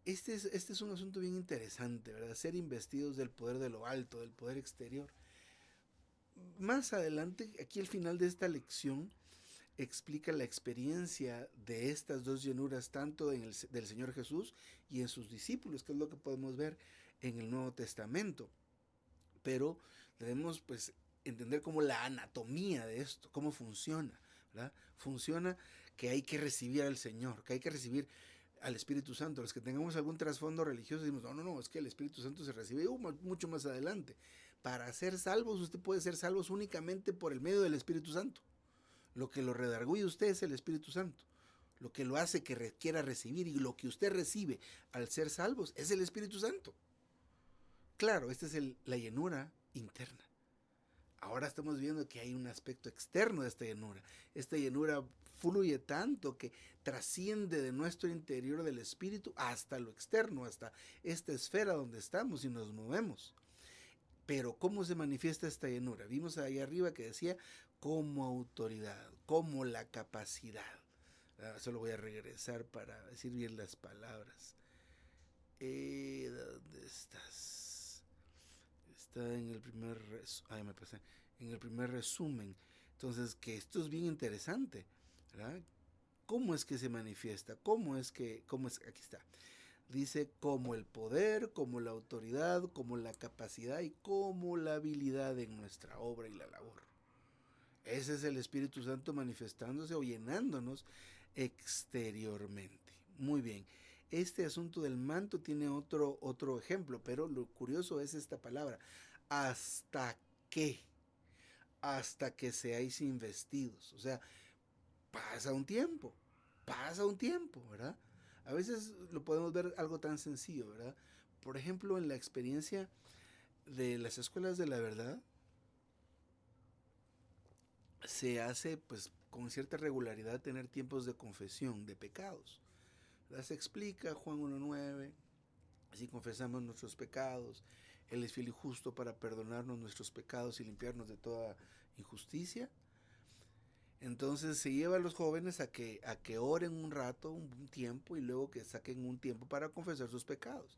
este es un asunto bien interesante, ¿verdad? Ser investidos del poder de lo alto, del poder exterior. Más adelante, aquí al final de esta lección, explica la experiencia de estas dos llenuras, tanto del Señor Jesús y en sus discípulos, que es lo que podemos ver en el Nuevo Testamento. Pero debemos pues entender cómo la anatomía de esto, cómo funciona, ¿verdad? Funciona que hay que recibir al Señor, que hay que recibir al Espíritu Santo. Los que tengamos algún trasfondo religioso decimos, no, es que el Espíritu Santo se recibe mucho más adelante. Para ser salvos, usted puede ser salvos únicamente por el medio del Espíritu Santo. Lo que lo redarguye usted es el Espíritu Santo. Lo que lo hace que quiera recibir y lo que usted recibe al ser salvos es el Espíritu Santo. Claro, esta es la llenura interna. Ahora estamos viendo que hay un aspecto externo de esta llenura. Esta llenura fluye tanto que trasciende de nuestro interior del Espíritu hasta lo externo, hasta esta esfera donde estamos y nos movemos. Pero ¿cómo se manifiesta esta llenura? Vimos ahí arriba que decía como autoridad, como la capacidad. Solo voy a regresar para decir bien las palabras. ¿Dónde estás? Está en el primer en el primer resumen. Entonces, que esto es bien interesante, ¿verdad? ¿Cómo es que se manifiesta? Aquí está. Dice como el poder, como la autoridad, como la capacidad y como la habilidad en nuestra obra y la labor. Ese es el Espíritu Santo manifestándose o llenándonos exteriormente. Muy bien. Este asunto del manto tiene otro ejemplo, pero lo curioso es esta palabra. Hasta que seáis investidos. O sea, pasa un tiempo, ¿verdad? A veces lo podemos ver algo tan sencillo, ¿verdad? Por ejemplo, en la experiencia de las escuelas de la verdad, se hace pues con cierta regularidad tener tiempos de confesión de pecados. ¿Verdad? Se explica Juan 1:9, así confesamos nuestros pecados, Él es fiel y justo para perdonarnos nuestros pecados y limpiarnos de toda injusticia. Entonces se lleva a los jóvenes a que oren un rato, un tiempo, y luego que saquen un tiempo para confesar sus pecados.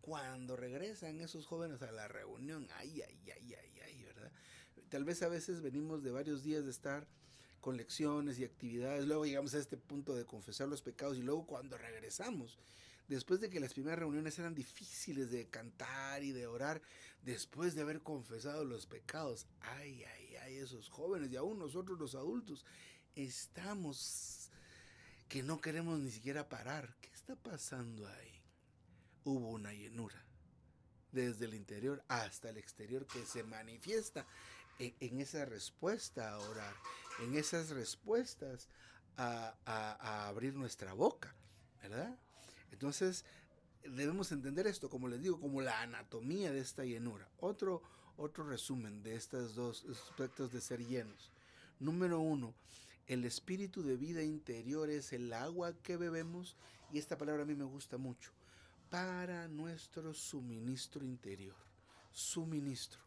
Cuando regresan esos jóvenes a la reunión, ay, ¿verdad? Tal vez a veces venimos de varios días de estar con lecciones y actividades, luego llegamos a este punto de confesar los pecados y luego cuando regresamos, después de que las primeras reuniones eran difíciles de cantar y de orar, después de haber confesado los pecados, ay, esos jóvenes y aún nosotros los adultos, estamos que no queremos ni siquiera parar. ¿Qué está pasando ahí? Hubo una llenura desde el interior hasta el exterior que se manifiesta en esa respuesta a orar, en esas respuestas a abrir nuestra boca, ¿verdad? Entonces debemos entender esto, como les digo, como la anatomía de esta llenura. Otro resumen de estos dos aspectos de ser llenos. Número 1, el espíritu de vida interior es el agua que bebemos, y esta palabra a mí me gusta mucho, para nuestro suministro interior. Suministro.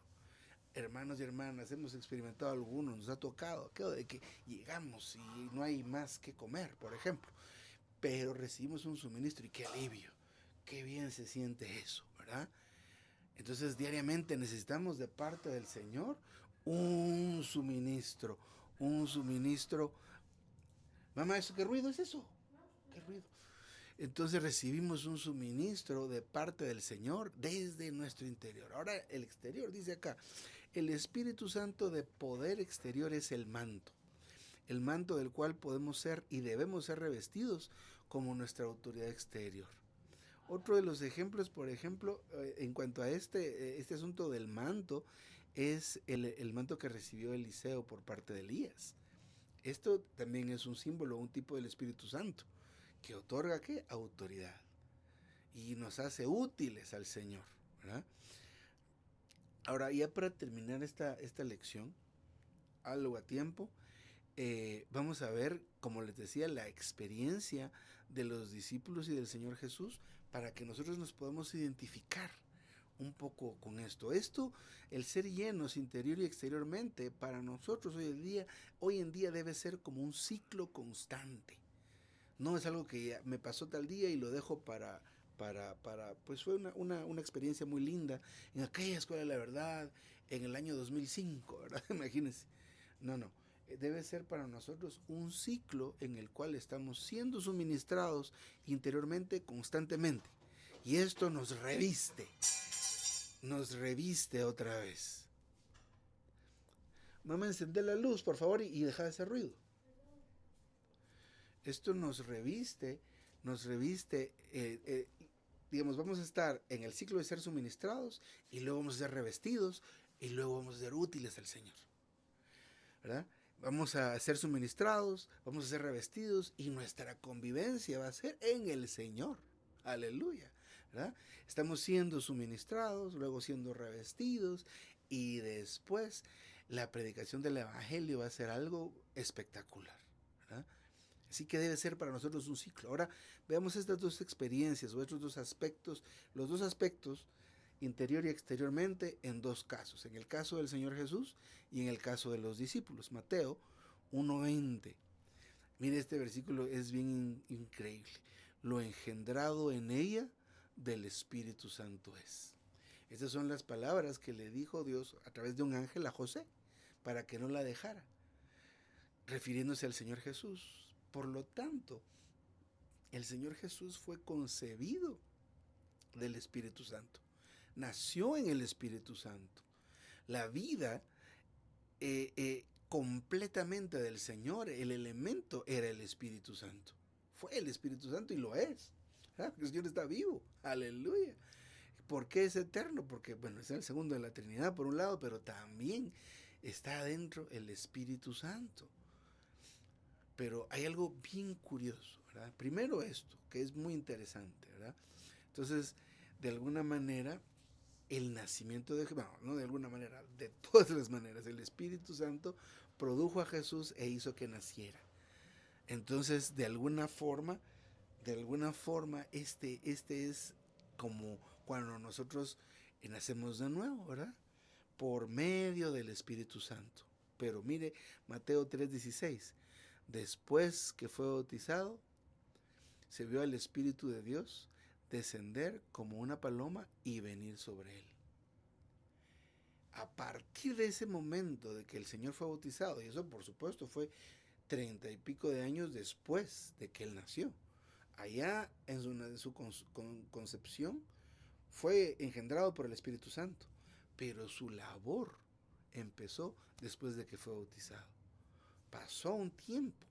Hermanos y hermanas, hemos experimentado algunos, nos ha tocado aquello de que llegamos y no hay más que comer, por ejemplo. pero recibimos un suministro y qué alivio, qué bien se siente eso, ¿verdad? Entonces diariamente necesitamos de parte del Señor un suministro, un suministro. Mamá, ¿eso qué ruido es eso? ¿Qué ruido? Entonces recibimos un suministro de parte del Señor desde nuestro interior. Ahora el exterior, dice acá, el Espíritu Santo de poder exterior es el manto del cual podemos ser y debemos ser revestidos como nuestra autoridad exterior. Otro de los ejemplos, por ejemplo, en cuanto a este asunto del manto, es el manto que recibió Eliseo por parte de Elías. Esto también es un símbolo, un tipo del Espíritu Santo, que otorga ¿qué? Autoridad. Y nos hace útiles al Señor, ¿verdad? Ahora, ya para terminar esta lección, algo a tiempo, vamos a ver, como les decía, la experiencia de los discípulos y del Señor Jesús para que nosotros nos podamos identificar un poco con esto. El ser llenos interior y exteriormente, para nosotros hoy en día debe ser como un ciclo constante. No es algo que ya me pasó tal día y lo dejo pues fue una experiencia muy linda en aquella escuela de la verdad, en el año 2005, ¿verdad? Imagínense. No. Debe ser para nosotros un ciclo en el cual estamos siendo suministrados interiormente constantemente. Y esto nos reviste otra vez. Mamá, encender la luz, por favor, y deja de hacer ruido. Esto nos reviste, digamos, vamos a estar en el ciclo de ser suministrados y luego vamos a ser revestidos y luego vamos a ser útiles al Señor, ¿verdad? Vamos a ser suministrados, vamos a ser revestidos y nuestra convivencia va a ser en el Señor. Aleluya, ¿verdad? Estamos siendo suministrados, luego siendo revestidos y después la predicación del Evangelio va a ser algo espectacular, ¿verdad? Así que debe ser para nosotros un ciclo. Ahora veamos estas dos experiencias o estos dos aspectos, los dos aspectos interior y exteriormente en dos casos, en el caso del Señor Jesús y en el caso de los discípulos. Mateo 1:20. Mire, este versículo es bien increíble. Lo engendrado en ella del Espíritu Santo es. Estas son las palabras que le dijo Dios a través de un ángel a José para que no la dejara, refiriéndose al Señor Jesús. Por lo tanto, el Señor Jesús fue concebido del Espíritu Santo. Nació en el Espíritu Santo. La vida completamente del Señor, el elemento era el Espíritu Santo. Fue el Espíritu Santo y lo es. Porque el Señor está vivo. Aleluya. ¿Por qué es eterno? Porque, bueno, es el segundo de la Trinidad por un lado, pero también está adentro el Espíritu Santo. Pero hay algo bien curioso, ¿verdad? Primero esto, que es muy interesante, ¿verdad? Entonces, de alguna manera, el nacimiento de Jesús, no de alguna manera, de todas las maneras, el Espíritu Santo produjo a Jesús e hizo que naciera. Entonces, de alguna forma, este es como cuando nosotros nacemos de nuevo, ¿verdad? Por medio del Espíritu Santo. Pero mire, Mateo 3:16, después que fue bautizado, se vio al Espíritu de Dios descender como una paloma y venir sobre él. A partir de ese momento de que el Señor fue bautizado, y eso por supuesto fue 30 y pico de años después de que él nació, allá en su concepción fue engendrado por el Espíritu Santo, pero su labor empezó después de que fue bautizado. Pasó un tiempo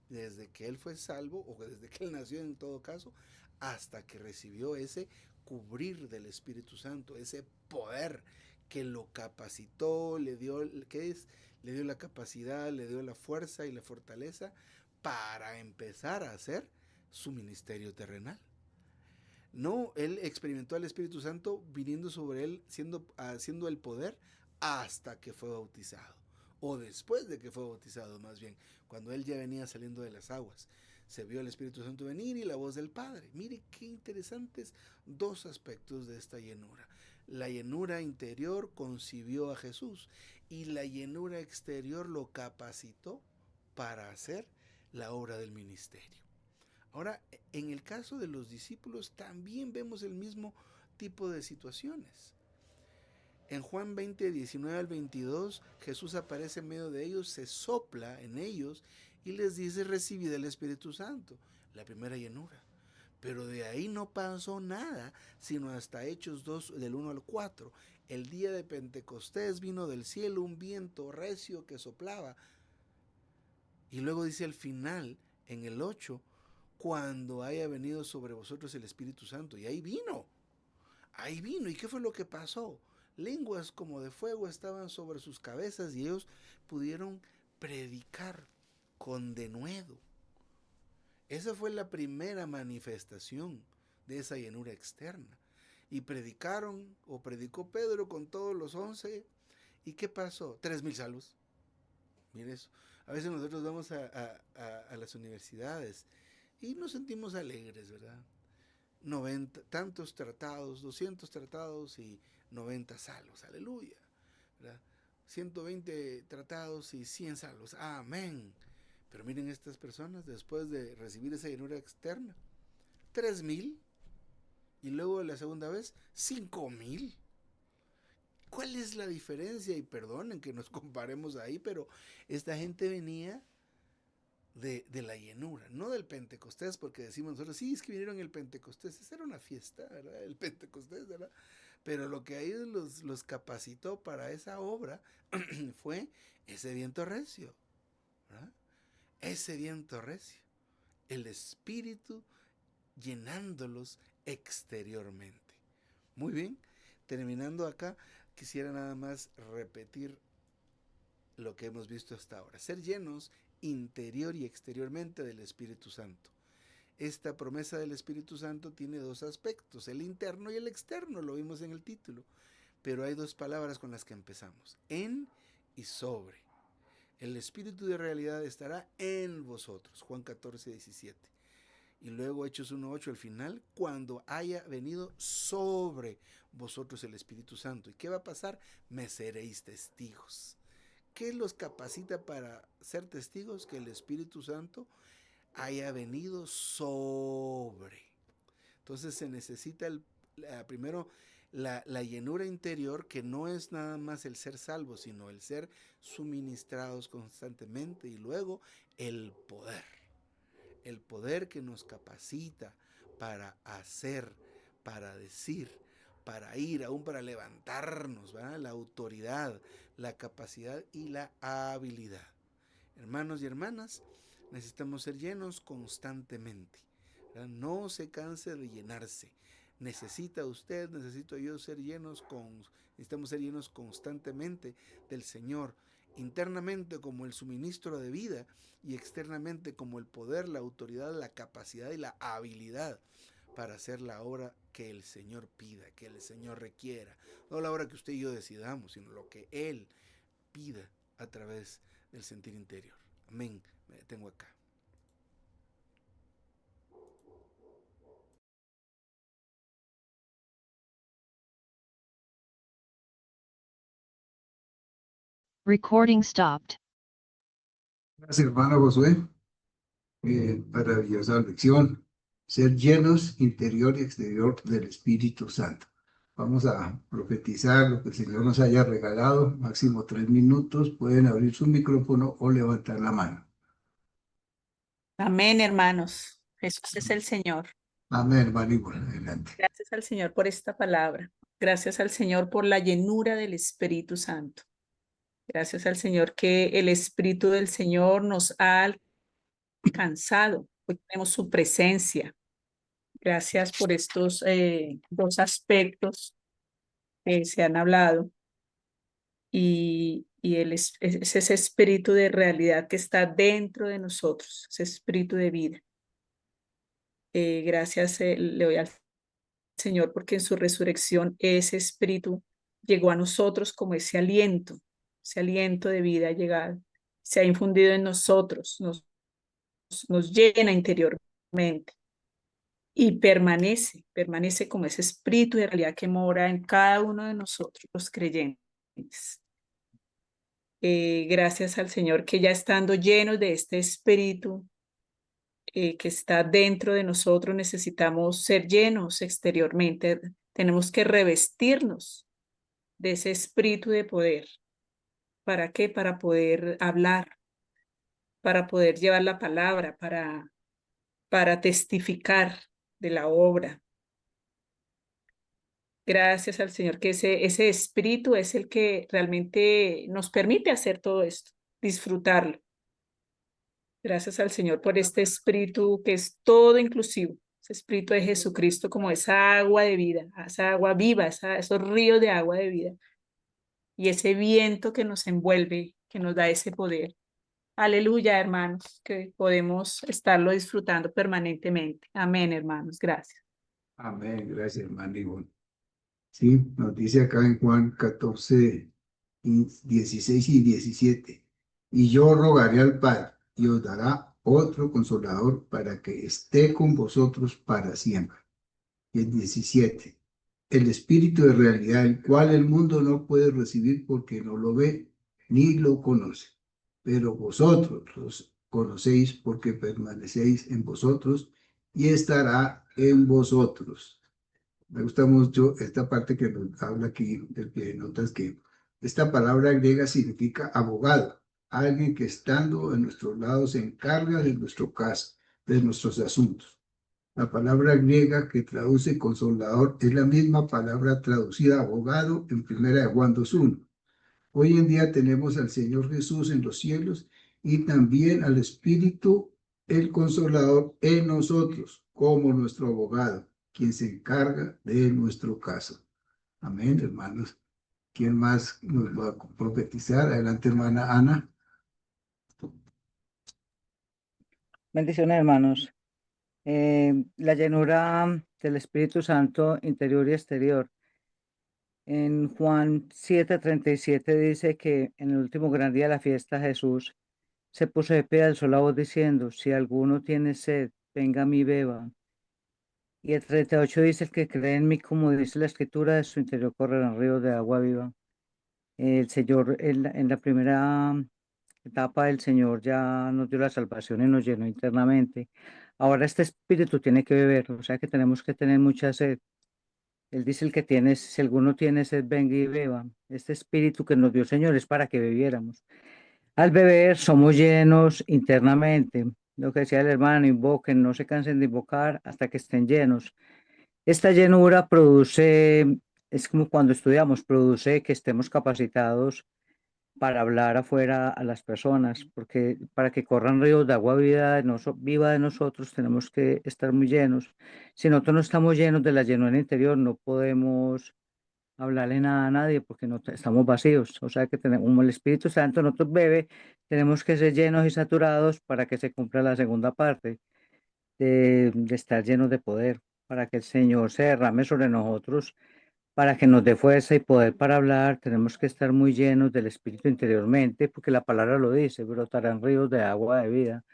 desde que él fue salvo, o desde que él nació en todo caso, hasta que recibió ese cubrir del Espíritu Santo, ese poder que lo capacitó, le dio la capacidad, le dio la fuerza y la fortaleza para empezar a hacer su ministerio terrenal. No, él experimentó al Espíritu Santo viniendo sobre él, haciendo el poder hasta que fue bautizado, o después de que fue bautizado más bien, cuando él ya venía saliendo de las aguas. Se vio el Espíritu Santo venir y la voz del Padre. Mire qué interesantes dos aspectos de esta llenura. La llenura interior concibió a Jesús y la llenura exterior lo capacitó para hacer la obra del ministerio. Ahora, en el caso de los discípulos también vemos el mismo tipo de situaciones. En Juan 20, 19 al 22, Jesús aparece en medio de ellos, se sopla en ellos y les dice: recibid el Espíritu Santo, la primera llenura. Pero de ahí no pasó nada, sino hasta Hechos 2, del 1 al 4. El día de Pentecostés vino del cielo un viento recio que soplaba. Y luego dice al final, en el 8, cuando haya venido sobre vosotros el Espíritu Santo. Y ahí vino. Ahí vino. ¿Y qué fue lo que pasó? Lenguas como de fuego estaban sobre sus cabezas y ellos pudieron predicar con denuedo. Esa fue la primera manifestación de esa llenura externa. Y predicaron, o predicó Pedro con todos los 11. ¿Y qué pasó? 3,000 salvos. Mire eso. A veces nosotros vamos a las universidades y nos sentimos alegres, ¿verdad? 90, tantos tratados, 200 tratados y 90 salvos. Aleluya. ¿Verdad? 120 tratados y 100 salvos. Amén. Pero miren estas personas, después de recibir esa llenura externa, 3,000. Y luego la segunda vez, 5,000. ¿Cuál es la diferencia? Y perdonen que nos comparemos ahí, pero esta gente venía de la llenura, no del Pentecostés, porque decimos nosotros, sí, es que vinieron el Pentecostés. Esa era una fiesta, ¿verdad? El Pentecostés, ¿verdad? Pero lo que ahí los capacitó para esa obra fue ese viento recio, ¿verdad? Ese viento recio, el Espíritu llenándolos exteriormente. Muy bien, terminando acá, quisiera nada más repetir lo que hemos visto hasta ahora. Ser llenos interior y exteriormente del Espíritu Santo. Esta promesa del Espíritu Santo tiene dos aspectos, el interno y el externo, lo vimos en el título, pero hay dos palabras con las que empezamos: en y sobre. El Espíritu de realidad estará en vosotros, Juan 14, 17. Y luego Hechos 1:8 al final, cuando haya venido sobre vosotros el Espíritu Santo. ¿Y qué va a pasar? Me seréis testigos. ¿Qué los capacita para ser testigos? Que el Espíritu Santo haya venido sobre. Entonces se necesita primero la llenura interior, que no es nada más el ser salvos, sino el ser suministrados constantemente, y luego el poder que nos capacita para hacer, para decir, para ir, aún para levantarnos, ¿verdad? La autoridad, la capacidad y la habilidad. Hermanos y hermanas, necesitamos ser llenos constantemente, ¿verdad? No se canse de llenarse. Necesita usted, necesito yo necesitamos ser llenos constantemente del Señor, internamente como el suministro de vida y externamente como el poder, la autoridad, la capacidad y la habilidad para hacer la obra que el Señor pida, que el Señor requiera. No la obra que usted y yo decidamos, sino lo que Él pida a través del sentir interior. Amén. Me detengo acá.
Recording stopped.
Gracias, hermano Josué. Maravillosa lección. Ser llenos interior y exterior del Espíritu Santo. Vamos a profetizar lo que el Señor nos haya regalado. Máximo 3 minutos. Pueden abrir su micrófono o levantar la mano.
Amén, hermanos. Jesús es el Señor.
Amén, hermano. Y bueno, adelante.
Gracias al Señor por esta palabra. Gracias al Señor por la llenura del Espíritu Santo. Gracias al Señor que el Espíritu del Señor nos ha alcanzado. Hoy tenemos su presencia. Gracias por estos dos aspectos que se han hablado. Y es ese espíritu de realidad que está dentro de nosotros, ese espíritu de vida. Gracias le doy al Señor porque en su resurrección ese espíritu llegó a nosotros como ese aliento de vida ha llegado, se ha infundido en nosotros, nos llena interiormente y permanece como ese espíritu de realidad que mora en cada uno de nosotros, los creyentes. Gracias al Señor que ya estando llenos de este espíritu, que está dentro de nosotros, necesitamos ser llenos exteriormente. Tenemos que revestirnos de ese espíritu de poder. ¿Para qué? Para poder hablar, para poder llevar la palabra, para testificar de la obra. Gracias al Señor que ese espíritu es el que realmente nos permite hacer todo esto, disfrutarlo. Gracias al Señor por este espíritu que es todo inclusivo, ese espíritu de Jesucristo como esa agua de vida, esa agua viva, esos ríos de agua de vida y ese viento que nos envuelve, que nos da ese poder. Aleluya, hermanos, que podemos estarlo disfrutando permanentemente. Amén, hermanos. Gracias.
Amén, gracias, hermano Ivonne. Sí, nos dice acá en Juan 14, 16 y 17. Y yo rogaré al Padre y os dará otro consolador para que esté con vosotros para siempre. Y el 17. El Espíritu de realidad, el cual el mundo no puede recibir porque no lo ve ni lo conoce. Pero vosotros los conocéis porque permanecéis en vosotros y estará en vosotros. Me gusta mucho esta parte que nos habla aquí, del pie de notas, que esta palabra griega significa abogado, alguien que estando en nuestros lados se encarga de nuestro caso, de nuestros asuntos. La palabra griega que traduce consolador es la misma palabra traducida abogado en 1 Juan 2:1. Hoy en día tenemos al Señor Jesús en los cielos y también al Espíritu, el Consolador, en nosotros, como nuestro abogado, quien se encarga de nuestro caso. Amén, hermanos. ¿Quién más nos va a profetizar? Adelante, hermana Ana.
Bendiciones, hermanos. La llenura del Espíritu Santo interior y exterior. En Juan 7:37 dice que en el último gran día de la fiesta Jesús se puso de pie, alzó la voz diciendo: si alguno tiene sed, venga a mí y beba. Y el 38 dice: el que cree en mí, como dice la Escritura, de su interior correrán ríos de agua viva. El Señor en la primera etapa del Señor ya nos dio la salvación y nos llenó internamente. Ahora este espíritu tiene que beber, o sea que tenemos que tener mucha sed. Él dice: el que tiene, si alguno tiene sed, venga y beba. Este espíritu que nos dio el Señor es para que bebiéramos. Al beber somos llenos internamente. Lo que decía el hermano: invoquen, no se cansen de invocar hasta que estén llenos. Esta llenura produce, es como cuando estudiamos, produce que estemos capacitados para hablar afuera a las personas, porque para que corran ríos de agua viva de nosotros tenemos que estar muy llenos. Si nosotros no estamos llenos de la llenura interior, no podemos hablarle nada a nadie porque no estamos vacíos. O sea que tenemos, como el Espíritu Santo en nosotros bebe, tenemos que ser llenos y saturados para que se cumpla la segunda parte de estar llenos de poder, para que el Señor se derrame sobre nosotros, para que nos dé fuerza y poder para hablar. Tenemos que estar muy llenos del Espíritu interiormente, porque la palabra lo dice: brotarán ríos de agua de vida.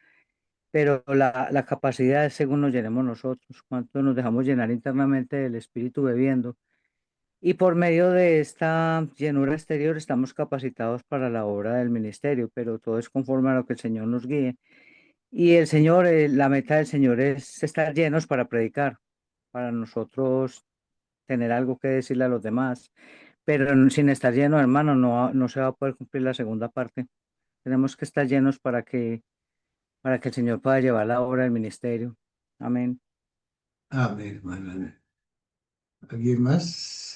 Pero la capacidad es según nos llenemos nosotros, cuánto nos dejamos llenar internamente del Espíritu bebiendo. Y por medio de esta llenura exterior estamos capacitados para la obra del ministerio, pero todo es conforme a lo que el Señor nos guíe. Y el Señor, la meta del Señor es estar llenos para predicar, para nosotros tener algo que decirle a los demás. Pero sin estar lleno, hermano, no se va a poder cumplir la segunda parte. Tenemos que estar llenos para que el Señor pueda llevar la obra del ministerio. Amén.
Amén, hermana Ana. ¿Alguien más?